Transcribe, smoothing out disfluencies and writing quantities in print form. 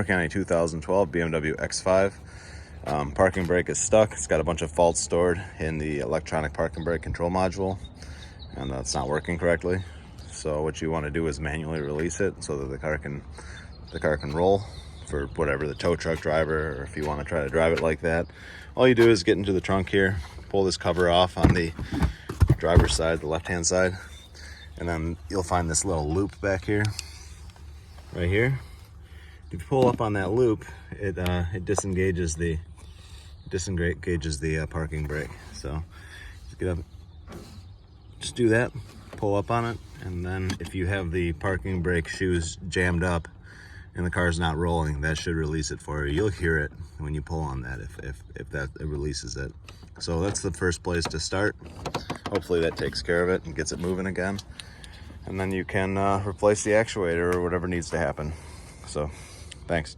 working on a 2012 BMW X5. Parking brake is stuck. It's got a bunch of faults stored in the electronic parking brake control module, and that's not working correctly. So what you want to do is manually release it so that the car can roll for whatever, the tow truck driver, or if you want to try to drive it like that. All you do is get into the trunk here, pull this cover off on the driver's side, the left-hand side, and then you'll find this little loop back here, right here. If you pull up on that loop, it disengages the parking brake. So just get up, just do that, pull up on it, and then if you have the parking brake shoes jammed up and the car's not rolling, that should release it for you. You'll hear it when you pull on that if it releases it. So that's the first place to start. Hopefully that takes care of it and gets it moving again. And then you can replace the actuator or whatever needs to happen. So thanks.